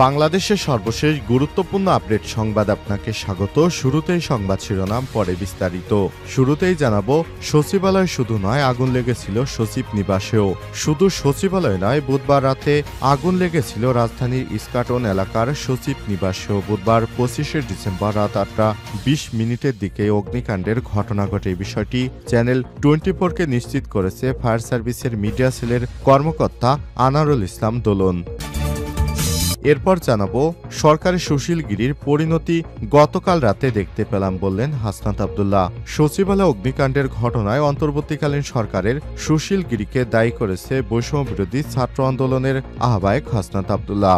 বাংলাদেশের সর্বশেষ গুরুত্বপূর্ণ আপডেট সংবাদ আপনাকে স্বাগত। শুরুতেই সংবাদ শিরোনাম, পরে বিস্তারিত। শুরুতেই জানাবো, সচিবালয় শুধু নয়, আগুন লেগেছিল সচিব নিবাসেও। শুধু সচিবালয় নয়, বুধবার রাতে আগুন লেগেছিল রাজধানীর ইস্কাটন এলাকার সচিব নিবাসেও। বুধবার 25শে ডিসেম্বর রাত 8:20 দিকে অগ্নিকাণ্ডের ঘটনা ঘটে। বিষয়টি চ্যানেল 24কে নিশ্চিত করেছে ফায়ার সার্ভিসের মিডিয়া সেলের কর্মকর্তা আনারুল ইসলাম দোলন। এরপর জানাবো, সরকারি সুশীলগিরির পরিণতি গতকাল রাতে দেখতে পেলাম বললেন হাসনাত আব্দুল্লাহ। সচিবালয় অগ্নিকাণ্ডের ঘটনায় অন্তর্বর্তীকালীন সরকারের সুশীলগিরিকে দায়ী করেছে বৈষম্য বিরোধী ছাত্র আন্দোলনের আহ্বায়ক হাসনাত আব্দুল্লাহ।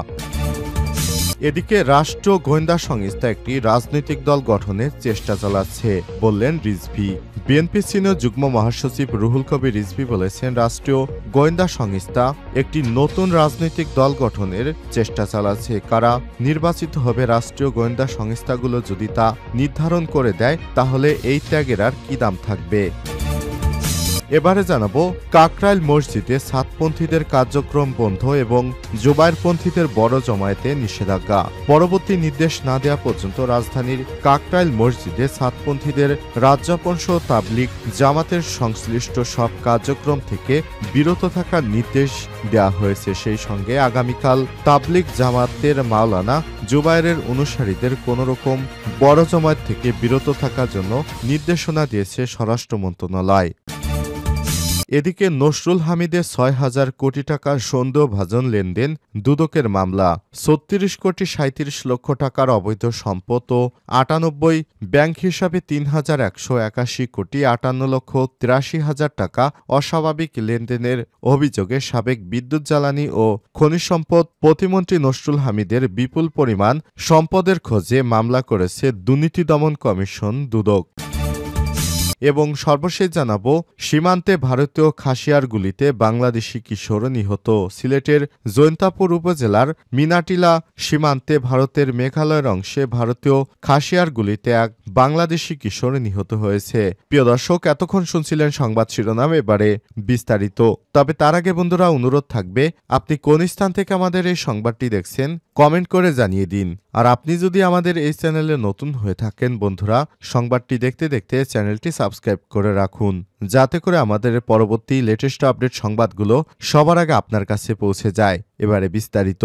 এদিকে রাষ্ট্র গোয়েন্দা সংস্থা একটি রাজনৈতিক দল গঠনের চেষ্টা চালাচ্ছে বললেন রিজভী। বিএনপি সিনিয়র যুগ্ম মহাসচিব রুহুল কবির রিজভী বলেছেন, রাষ্ট্রীয় গোয়েন্দা সংস্থা একটি নতুন রাজনৈতিক দল গঠনের চেষ্টা চালাচ্ছে। কারা নির্বাচিত হবে রাষ্ট্রীয় গোয়েন্দা সংস্থাগুলো যদি তা নির্ধারণ করে দেয়, তাহলে এই ত্যাগের আর কি দাম থাকবে। এবারে জানাবো, কাকরাইল মসজিদে সাতপন্থীদের কার্যক্রম বন্ধ এবং জুবায়েরপন্থীদের বড় জমায়েতে নিষেধাজ্ঞা। পরবর্তী নির্দেশ না দেওয়া পর্যন্ত রাজধানীর কাকরাইল মসজিদে সাতপন্থীদের রাজ্যাপন সহ তাবলিগ জামাতের সংশ্লিষ্ট সব কার্যক্রম থেকে বিরত থাকার নির্দেশ দেওয়া হয়েছে। সেই সঙ্গে আগামীকাল তাবলিগ জামাতের মাওলানা জুবায়েরের অনুসারীদের কোনোরকম বড় জমায়েত থেকে বিরত থাকার জন্য নির্দেশনা দিয়েছে স্বরাষ্ট্র মন্ত্রণালয়। এদিকে নসরুল হামিদের ৬,০০০ কোটি টাকার সন্দেহভাজন লেনদেন দুদকের মামলা। ৩৬ কোটি ৩৭ লক্ষ টাকার অবৈধ সম্পদ ও ৯৮ ব্যাংক হিসাবে ৩,১৮১ কোটি ৫৮ লক্ষ ৮৩ হাজার টাকা অস্বাভাবিক লেনদেনের অভিযোগে সাবেক বিদ্যুৎ জ্বালানি ও খনিজ সম্পদ প্রতিমন্ত্রী নসরুল হামিদের বিপুল পরিমাণ সম্পদের খোঁজে মামলা করেছে দুর্নীতি দমন কমিশন দুদক। এবং সর্বশেষ জানাবো, সীমান্তে ভারতীয় খাসিয়ার গুলিতে বাংলাদেশি কিশোর নিহত। সিলেটের জৈন্তাপুর উপজেলার মিনাটিলা সীমান্তে ভারতের মেঘালয়ের অংশে ভারতীয় খাসিয়ার গুলিতে এক বাংলাদেশি কিশোর নিহত হয়েছে। প্রিয় দর্শক, এতক্ষণ শুনছিলেন সংবাদ শিরোনাম, এবারে বিস্তারিত। তবে তার আগে বন্ধুরা, অনুরোধ থাকবে, আপনি কোন স্থান থেকে আমাদের এই সংবাদটি দেখছেন কমেন্ট করে জানিয়ে দিন। আর আপনি যদি আমাদের এই চ্যানেলে নতুন হয়ে থাকেন বন্ধুরা, সংবাদটি দেখতে দেখতে চ্যানেলটি সাবস্ক্রাইব করে রাখুন, যাতে করে আমাদের পরবর্তী লেটেস্ট আপডেট সংবাদগুলো সবার আগে আপনার কাছে পৌঁছে যায়। এবারে বিস্তারিত।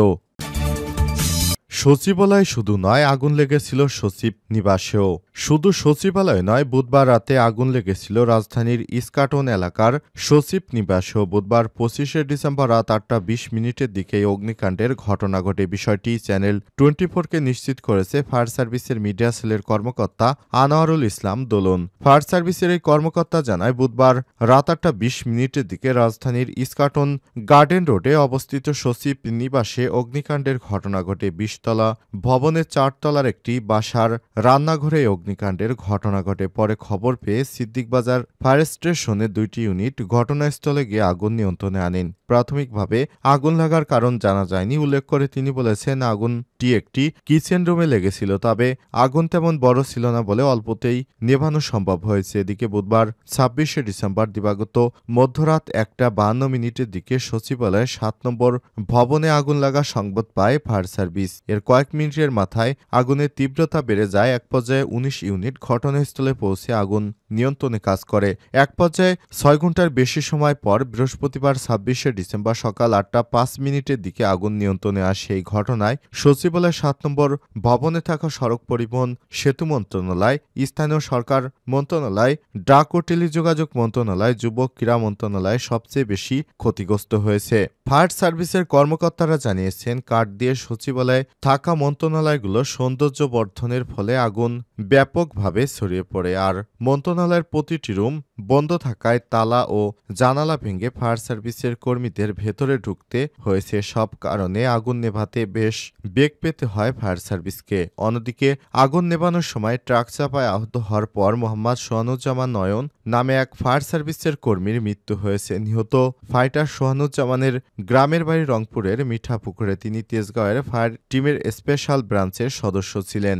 সচিবালয় শুধু নয়, আগুন লেগেছিল সচিব নিবাসেও। শুধু সচিবালয় নয়, বুধবার রাতে আগুন লেগেছিল রাজধানীর ইস্কাটন এলাকার সচিব নিবাসেও। বুধবার 25শে ডিসেম্বর রাত 8:20 দিকে অগ্নিকাণ্ডের ঘটনা ঘটে। বিষয়টি চ্যানেল 24কে নিশ্চিত করেছে ফায়ার সার্ভিসের মিডিয়া সেলের কর্মকর্তা আনোয়ারুল ইসলাম দোলন। ফায়ার সার্ভিসের এই কর্মকর্তা জানায়, বুধবার রাত 8:20 দিকে রাজধানীর ইস্কাটন গার্ডেন রোডে অবস্থিত সচিব নিবাসে অগ্নিকাণ্ডের ঘটনা ঘটে। তলা ভবনের 4 তলার একটি বাসার রান্নাঘরে অগ্নিকাণ্ডের ঘটনা ঘটে। পরে খবর পেয়ে সিদ্দিকবাজার ফায়ার স্টেশনের 2টি ইউনিট ঘটনাস্থলে গিয়ে আগুন নিয়ন্ত্রণে আনেন। প্রাথমিকভাবে আগুন লাগার কারণ জানা যায়নি উল্লেখ করে তিনি বলেছেন, আগুনটি একটি কিচেন রুমে লেগেছিল, তবে আগুন তেমন বড় ছিল না বলে অল্পতেই নেভানো সম্ভব হয়েছে। এদিকে বুধবার 26শে ডিসেম্বর দিবাগত মধ্যরাত 1:52 দিকে সচিবালয়ের 7 নম্বর ভবনে আগুন লাগা সংবাদ পায় ফায়ার সার্ভিস। এর কয়েক মিনিটের মাথায় আগুনের তীব্রতা বেড়ে যায়। এক পর্যায়ে 19 ইউনিট ঘটনাস্থলে পৌঁছে আগুন নিয়ন্ত্রণে কাজ করে। এক পর্যায়ে 6 ঘন্টার বেশি সময় পর বৃহস্পতিবার 26শে ডিসেম্বর সকাল 8:05 দিকে আগুন নিয়ন্ত্রণে আসে। এই ঘটনায় সচিবালয় 7 নম্বর ভবনে থাকা সড়ক পরিবহন সেতু মন্ত্রণালয়, স্থানীয় সরকার মন্ত্রণালয়, ডাক ও টেলিযোগাযোগ মন্ত্রণালয়, যুবক ক্রীড়া মন্ত্রণালয় সবচেয়ে বেশি ক্ষতিগ্রস্ত হয়েছে। ফায়ার সার্ভিসের কর্মকর্তারা জানিয়েছেন, কাঠ দিয়ে সচিবালয়ে থাকা মন্ত্রণালয়গুলো সৌন্দর্য বর্ধনের ফলে আগুন ব্যাপকভাবে ছড়িয়ে পড়ে। আর মন্ত্রণালয়ের প্রতিটি রুম বন্ধ থাকায় তালা ও জানালা ভেঙে ফায়ার সার্ভিসের কর্মীদের ভেতরে ঢুকতে হয়েছে। সব কারণে আগুন নেভাতে বেশ বেগ পেতে হয় ফায়ার সার্ভিসকে। অন্যদিকে আগুন নেভানোর সময় ট্রাক চাপায় আহত হওয়ার পর মোহাম্মদ সোহানুজ্জামান নয়ন নামে এক ফায়ার সার্ভিসের কর্মীর মৃত্যু হয়েছে। নিহত ফাইটার সোহানুজ্জামানের গ্রামের বাড়ি রংপুরের মিঠাপুকুরে। তিনি তেজগাঁওয়ের ফায়ার টিমের স্পেশাল ব্রাঞ্চের সদস্য ছিলেন।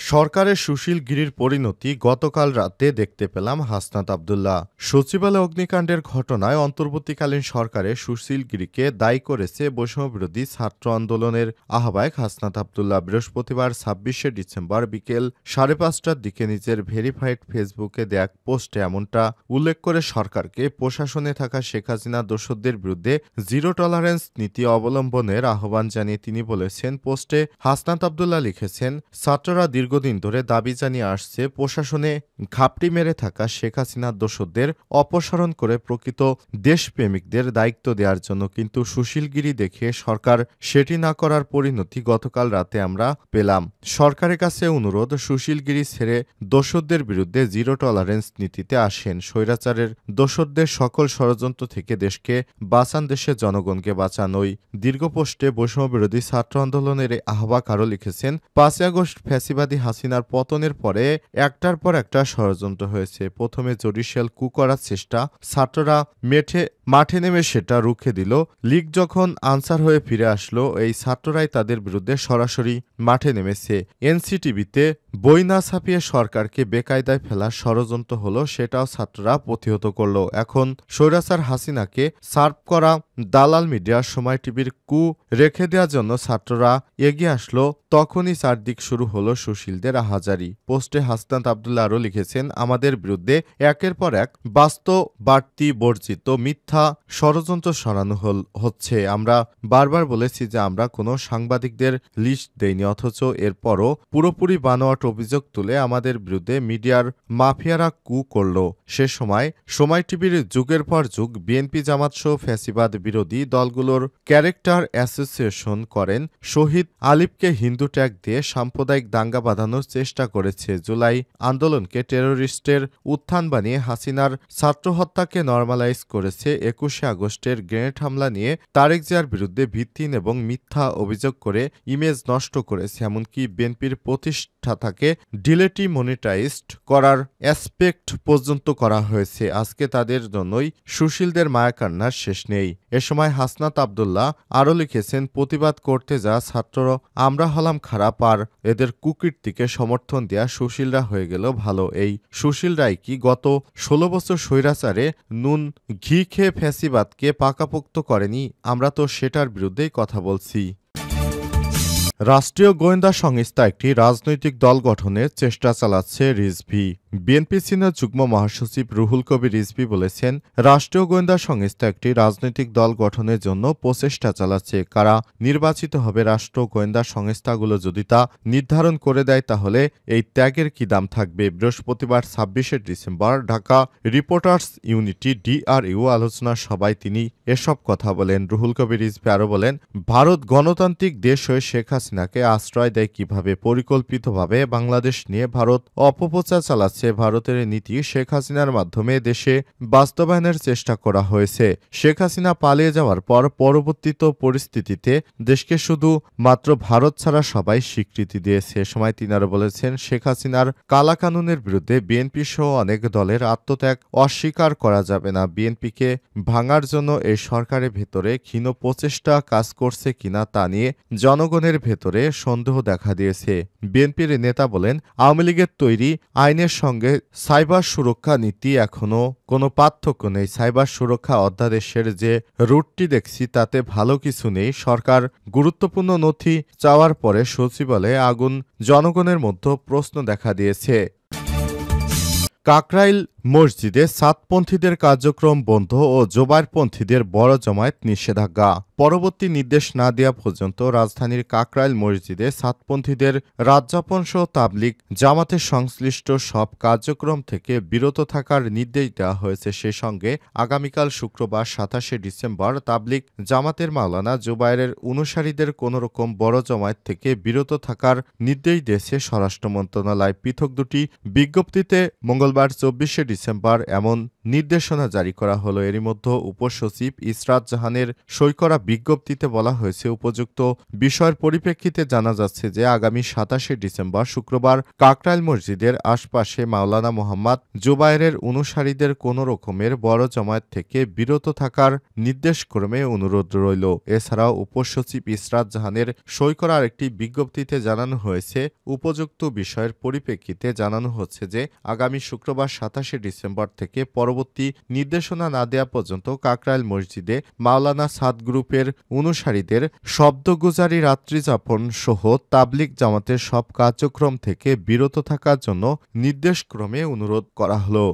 সরকারের সুশীল গিরির পরিণতি গতকাল রাতে দেখতে পেলাম হাসনাত আব্দুল্লাহ। সচিবালয় অগ্নিকাণ্ডের ঘটনায় অন্তর্বর্তীকালীন সরকারের সুশীল গিরিকে দায়ী করেছে বৈষম্যবিরোধী ছাত্র আন্দোলনের আহ্বায়ক হাসনাত আব্দুল্লাহ। বৃহস্পতিবার ২৬শে ডিসেম্বর বিকেল ৫:৩০টার দিকে নিজের ভেরিফাইড ফেসবুকে দেয়া এক পোস্টে এমনটা উল্লেখ করে সরকারকে প্রশাসনে থাকা শেখ হাসিনা দোসরদের বিরুদ্ধে জিরো টলারেন্স নীতি অবলম্বনের আহ্বান জানিয়ে তিনি বলেছেন, পোস্টে হাসনাত আব্দুল্লাহ লিখেছেন, ছাত্ররা দীর্ঘদিন ধরে দাবি জানিয়ে আসছে প্রশাসনে ঘাপটি মেরে থাকা শেখ হাসিনার দোসরদের অপসারণ করে প্রকৃত দেশপ্রেমিকদের দায়িত্ব দেওয়ার জন্য, কিন্তু সুশীলগিরি দেখে সরকার সেটি না করার পরিণতি গতকাল রাতে আমরা পেলাম। সরকারের কাছে অনুরোধ, সুশীলগিরি ছেড়ে দোসরদের বিরুদ্ধে জিরো টলারেন্স নীতিতে আসেন। স্বৈরাচারের দোসরদের সকল ষড়যন্ত্র থেকে দেশকে বাঁচান, দেশের জনগণকে বাঁচান। ওই দীর্ঘ পোস্টে বৈষম্যবিরোধী ছাত্র আন্দোলনের আহ্বায়ক আরও লিখেছেন, ৫ই আগস্ট ফ্যাসিবাদী হাসিনার পতনের পরে একটার পর একটা ষড়যন্ত্র হয়েছে। প্রথমে জুডিশিয়াল কু করার চেষ্টা, ছাত্ররা মাঠে নেমে সেটা রুখে দিল। লীগ যখন আনসার হয়ে ফিরে আসলো, এই ছাত্ররাই তাদের বিরুদ্ধে সরাসরি মাঠে নেমেছে। এনসিটিভিতে বই না ছাপিয়ে সরকারকে বেকায়দায় ফেলার ষড়যন্ত্র হলো, সেটাও ছাত্ররা প্রতিহত করল। এখন স্বৈরাচার হাসিনাকে সার্ভ করা দালাল মিডিয়ার সময় টিভির কু রেখে দেওয়ার জন্য ছাত্ররা এগিয়ে আসলো, তখনই চারদিক শুরু হলো সুশীলদের আহাজারি। পোস্টে হাসনাত আব্দুল্লাহ আরও লিখেছেন, আমাদের বিরুদ্ধে একের পর এক বাস্তব বাড়তি বর্জিত মিথ্যা ষড়যন্ত্র সরানো হচ্ছে। আমরা বারবার বলেছি যে আমরা কোনো সাংবাদিকদের লিস্ট দেইনি, অথচ এরপরও পুরোপুরি বানোয়াট অভিযোগ তুলে আমাদের বিরুদ্ধে মিডিয়ার মাফিয়ারা কু করল। সে সময় টিভির যুগের পর যুগ বিএনপি জামাত সহ ফ্যাসিবাদ বিরোধী দলগুলোর ক্যারেক্টার অ্যাসোসিয়েশন করেন। শহীদ আলিফকে হিন্দু ট্যাগ দিয়ে সাম্প্রদায়িক দাঙ্গা বাঁধানোর চেষ্টা করেছে। জুলাই আন্দোলনকে টেরোরিস্টের উত্থান বানিয়ে হাসিনার ছাত্র হত্যাকে নরমালাইজ করেছে। ২১শে আগস্টের গ্রেনেড হামলা নিয়ে তারেক জিয়ার বিরুদ্ধে ভিত্তিহীন এবং মিথ্যা অভিযোগ করে ইমেজ নষ্ট করেছে। এমনকি বিএনপির প্রতিষ্ঠাতাকে ডিমনিটাইজড করার অ্যাসপেক্ট পর্যন্ত করা হয়েছে। আজকে তাদের জন্যই সুশীলদের মায়াকান্নার শেষ নেই। এ সময় হাসনাত আব্দুল্লাহ আরও লিখেছেন, প্রতিবাদ করতে যা ছাত্র আমরা হলাম খারাপ, আর এদের কুকীর্তিকে সমর্থন দেয়া সুশীলরা হয়ে গেল ভালো। এই সুশীলরাই কি গত ১৬ বছর স্বৈরাচারে নুন ঘি খেয়ে ফ্যাসিবাদকে পাকাপোক্ত করেনি? আমরা তো সেটার বিরুদ্ধেই কথা বলছি। রাষ্ট্রীয় গোয়েন্দা সংস্থা একটি রাজনৈতিক দল গঠনের চেষ্টা চালাচ্ছে রিজভী। বিএনপি সিনিয়র যুগ্ম মহাসচিব রুহুল কবির রিজভী বলেছেন, রাষ্ট্রীয় গোয়েন্দা সংস্থা একটি রাজনৈতিক দল গঠনের জন্য প্রচেষ্টা চালাচ্ছে। কারা নির্বাচিত হবে রাষ্ট্র গোয়েন্দা সংস্থাগুলো যদি তা নির্ধারণ করে দেয়, তাহলে এই ত্যাগের কি দাম থাকবে? বৃহস্পতিবার ২৬শে December Dhaka reporters unity DRU আলোচনা সভায় তিনি এসব কথা বলেন। রুহুল কবির রিজভী আরও বলেন, ভারত গণতান্ত্রিক দেশ হয়ে শেখ হাসিনাকে আশ্রয় দেয় কিভাবে? পরিকল্পিতভাবে বাংলাদেশ নিয়ে ভারত অপপ্রচার চালাচ্ছে। ভারতের নীতি শেখ হাসিনার মাধ্যমে দেশে বাস্তবায়নের চেষ্টা করা হয়েছে। শেখ হাসিনা পালিয়ে যাওয়ার পর পরবর্তীত পরিস্থিতিতে দেশকে শুধু মাত্র ভারত ছাড়া সবাই স্বীকৃতি দিয়েছে। এ সময় তিনি আরও বলেছেন, শেখ হাসিনার কালাকানুনের বিরুদ্ধে বিএনপি সহ অনেক দলের আত্মত্যাগ অস্বীকার করা যাবে না। বিএনপিকে ভাঙার জন্য এই সরকারের ভেতরে ক্ষীণ প্রচেষ্টা কাজ করছে কিনা তা নিয়ে জনগণের ভেতরে সন্দেহ দেখা দিয়েছে। বিএনপির নেতা বলেন, আওয়ামী লীগের তৈরি আইনের সঙ্গে সাইবার সুরক্ষা নীতি এখনো কোনো পার্থক্য নেই। সাইবার সুরক্ষা অধ্যাদেশের যে রুটটি দেখছি তাতে ভালো কিছু নেই। সরকার গুরুত্বপূর্ণ নথি চাওয়ার পরে সচিবালয়ে আগুন, জনগণের মধ্যে প্রশ্ন দেখা দিয়েছে। কাকরাইল মসজিদে সাতপন্থীদের কার্যক্রম বন্ধ ও জোবায়েরপন্থীদের বড় জমায়েত নিষেধাজ্ঞা। পরবর্তী নির্দেশ না দেওয়া পর্যন্ত রাজধানীর কাকরাইল মসজিদে সাতপন্থীদের রাতযাপন সহ তাবলিগ জামাতের সংশ্লিষ্ট সব কার্যক্রম থেকে বিরত থাকার নির্দেশ দেওয়া হয়েছে। সে সঙ্গে আগামীকাল শুক্রবার ২৭শে ডিসেম্বর তাবলিগ জামাতের মাওলানা জুবায়েরের অনুসারীদের কোনোরকম বড় জমায়েত থেকে বিরত থাকার নির্দেশ দিয়েছে স্বরাষ্ট্র মন্ত্রণালয়। পৃথক দুটি বিজ্ঞপ্তিতে মঙ্গলবার ২৪শে ডিসেম্বর এমন নির্দেশনা জারি করা হলো। এরই মধ্যে উপসচিব ইসরাত জাহানের সই করা বিজ্ঞপ্তিতে বলা হয়েছে, উপযুক্ত বিষয়ের পরিপ্রেক্ষিতে জানা যাচ্ছে যে আগামী ২৭শে ডিসেম্বর শুক্রবার কাকরাইল মসজিদের আশপাশে মাওলানা মোহাম্মদ জুবায়েরের অনুসারীদের কোনো রকমের বড় জমায়েত থেকে বিরত থাকার নির্দেশক্রমে অনুরোধ রইল। এছাড়াও উপসচিব ইসরাত জাহানের সই করা আরেকটি বিজ্ঞপ্তিতে জানানো হয়েছে, উপযুক্ত বিষয়ের পরিপ্রেক্ষিতে জানানো হচ্ছে যে আগামী শুক্রবার ২৭শে ডিসেম্বর থেকে পরবর্তী নির্দেশনা না দেওয়া পর্যন্ত কাকরাইল মসজিদে মাওলানা সাদ গ্রুপের অনুসারীদের শব্দগুজারি, রাত্রিযাপন সহ তাবলিগ জামাতের সব কার্যক্রম থেকে বিরত থাকার জন্য নির্দেশক্রমে অনুরোধ করা হলো।